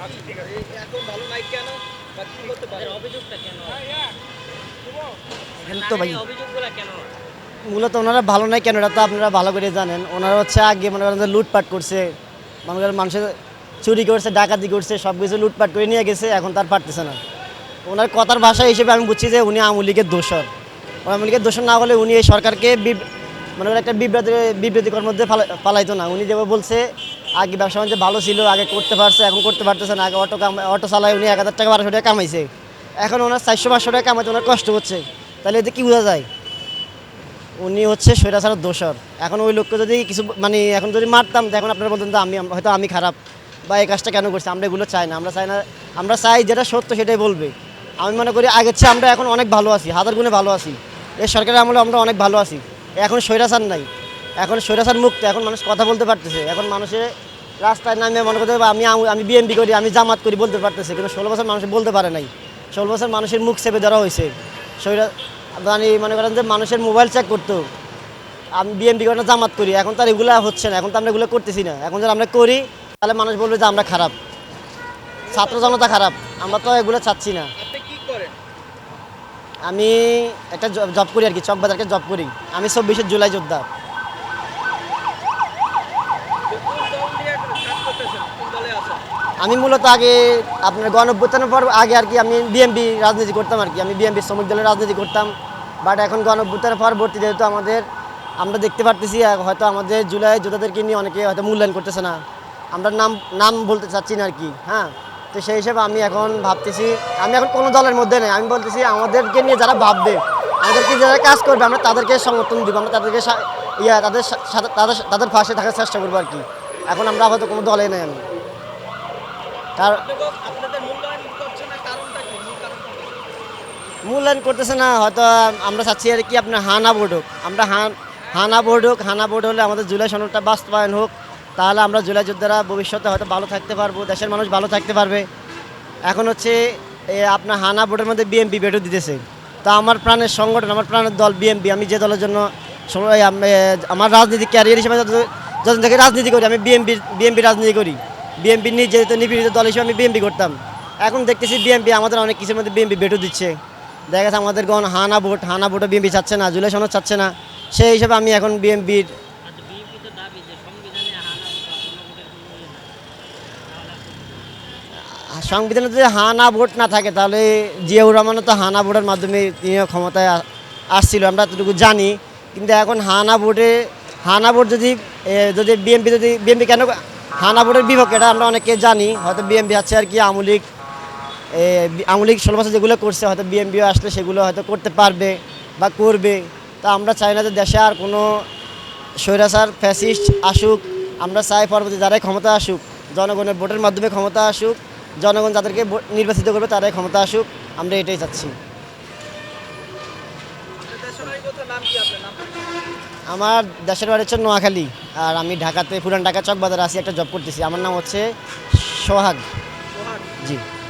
আচ্ছা ঠিক আছে, এখন ভালো নাই কেন বা কি হতে পারে? অভিযোগটা কেন? এখন তো ভাই তাদের এই অভিযোগগুলা কেন? মূলত ওনারা ভালো নাই কেন এটা তো আপনারা ভালো করে জানেন। ওনারা হচ্ছে আগে মনে করেন যে লুটপাট করছে, মনে করেন মানুষের চুরি করছে, ডাকাতি করছে, সব কিছু লুটপাট করে নিয়ে গেছে, এখন তার পারতেছে না। ওনার কথার ভাষা হিসেবে আমি বুঝছি যে উনি আওয়ামী লীগের দোসর। আওয়ামী লীগের দোসর না হলে উনি এই সরকারকে মনে করেন একটা বিভ্রান্তিকর মধ্যে পালাইতো না। উনি যেভাবে বলছে আগে ব্যবসা বাণিজ্য ভালো ছিল, আগে করতে পারছে, এখন করতে পারতেছে না। আগে অটো চালায় উনি 1000 টাকা 1200 টাকা কামাইছে, এখন ওনার 400 500 টাকা কামাইতে ওনার কষ্ট হচ্ছে। তাহলে এতে কি বোঝা যায়? উনি হচ্ছে স্বৈরাচারের দোসর। এখন ওই লোককে যদি কিছু মানে এখন যদি মারতাম, এখন আপনারা বলতেন যে হয়তো আমি খারাপ বা এই কাজটা কেন করছি। আমরা এগুলো চাই না, আমরা চাই না, আমরা চাই যেটা সত্য সেটাই বলবে। আমি মনে করি আগের চেয়ে আমরা এখন অনেক ভালো আছি, হাজার গুণে ভালো আছি। এই সরকারের আমলে আমরা অনেক ভালো আছি। এখন স্বৈরাচার নাই, এখন স্বৈরাচার মুক্ত, এখন মানুষ কথা বলতে পারতেছে। এখন মানুষের রাস্তায় নামে মনে করতে আমি আমি বিএমপি করি, আমি জামাত করি বলতে পারতেছে, কিন্তু 16 বছর মানুষ বলতে পারে নাই। 16 বছর মানুষের মুখ চেপে ধরা হয়েছে। স্বৈরা মানে মনে করেন যে মানুষের মোবাইল চেক করতো, আমি বিএমপি করি না জামাত করি, এখন তো আর এগুলো হচ্ছে না, এখন তো আমরা এগুলো করতেছি না। এখন যদি আমরা করি তাহলে মানুষ বলবে যে আমরা খারাপ, ছাত্র জনতা খারাপ। আমরা তো এগুলো চাচ্ছি না। আপনি কি করেন? আমি একটা জব করি আর কি, চকবাজারকে জব করি। আমি 24শে জুলাই যোদ্ধা। তো কোন দল নিয়ে কাজ করতেছেন? কোন দলে আছেন? আমি মূলত আগে আপনার গণঅভ্যুত্থানের পর আগে আর কি আমি বিএমপি রাজনীতি করতাম আর কি। আমি বিএমপি শ্রমিক দলের রাজনীতি করতাম। বাট এখন গণঅভ্যুত্থানের পরবর্তী যেহেতু আমরা দেখতে পারতেছি হয়তো আমাদের জুলাই যোদ্ধাদেরকে নিয়ে অনেকে হয়তো মূল্যায়ন করতেছে না। আমরা নাম বলতে চাচ্ছি না আর কি। হ্যাঁ, তো সেই হিসেবে আমি এখন ভাবতেছি, আমি এখন কোনো দলের মধ্যে নেই। আমি বলতেছি আমাদেরকে নিয়ে যারা ভাববে, আমাদেরকে যারা কাজ করবে, আমরা তাদেরকে সমর্থন দিব, আমরা তাদেরকে তাদের সাথে তাদের পাশে থাকার চেষ্টা করবো আর কি। এখন আমরা হয়তো কোনো দলে নেই আমি। কারণ আপনাদের মূল্যায়ন করছে না, কারণটা কি? মূল কারণটা কি? মূল্যায়ন করতেছে না হয়তো। আমরা চাচ্ছি আর কি আপনার হানা বোর্ড হোক, আমরা হানা বোর্ড হোক। হানা বোর্ড হলে আমাদের জুলাই সনদটা বাস্তবায়ন হোক, তাহলে আমরা জুলাই যোদ্ধারা ভবিষ্যতে হয়তো ভালো থাকতে পারবো, দেশের মানুষ ভালো থাকতে পারবে। এখন হচ্ছে আপনার হানা বোর্ডের মধ্যে বিএমপি বেটও দিতেছে। তা আমার প্রাণের সংগঠন, আমার প্রাণের দল বিএমপি। আমি যে দলের জন্য আমার রাজনীতিক ক্যারিয়ার হিসেবে যখন থেকে রাজনীতি করি, আমি বিএমপি রাজনীতি করি। বিএমপি নির্যাতিত নিপীড়িত দল হিসেবে আমি বিএমপি করতাম। এখন দেখতেছি বিএমপি আমাদের অনেক কিছুর মধ্যে বিএমপি বেটও দিচ্ছে। দেখা গেছে আমাদের হানা ভোটও বিএমপি চাচ্ছে না, জুলাই সনদ চাচ্ছে না। সেই হিসাবে আমি এখন বিএমপির আচ্ছা, বিএনপি তো দাবি যে সংবিধানে হানা ভোট বা গণভোটের কোনো ইয়ে নাই। তাহলে আপনি সংবিধানে যদি হানা ভোট না থাকে, তাহলে জিয়াউর রহমানও তো হানা ভোটের মাধ্যমে তিনিও ক্ষমতায় আসছিল, আমরা এতটুকু জানি। কিন্তু এখন হানা ভোট যদি বিএমপি কেন হানা ভোটের বিপক্ষে, এটা আমরা অনেকে জানি। হয়তো বিএমপি আছে আর কি আওয়ামী লীগ 16 বছর যেগুলো করছে, হয়তো বিএমপিও আসলে সেগুলো হয়তো করতে পারবে বা করবে। তা আমরা চাই না যে দেশে আর কোনো স্বৈরাচার ফ্যাসিস্ট আসুক। আমরা চাই পরবর্তী যারাই ক্ষমতা আসুক, জনগণের ভোটের মাধ্যমে ক্ষমতা আসুক, জনগণ যাদেরকে নির্বাচিত করবে তারাই ক্ষমতা আসুক, আমরা এটাই চাচ্ছি। আপনার দেশের নাগরিকত্বের নাম কি? আপনার নাম? আমার দেশের বাড়ি হচ্ছে নোয়াখালী, আর আমি ঢাকাতে পুরান ঢাকা চকবাজার আছি, একটা জব করতেছি। আমার নাম হচ্ছে সোহাগ। সোহাগ। জি।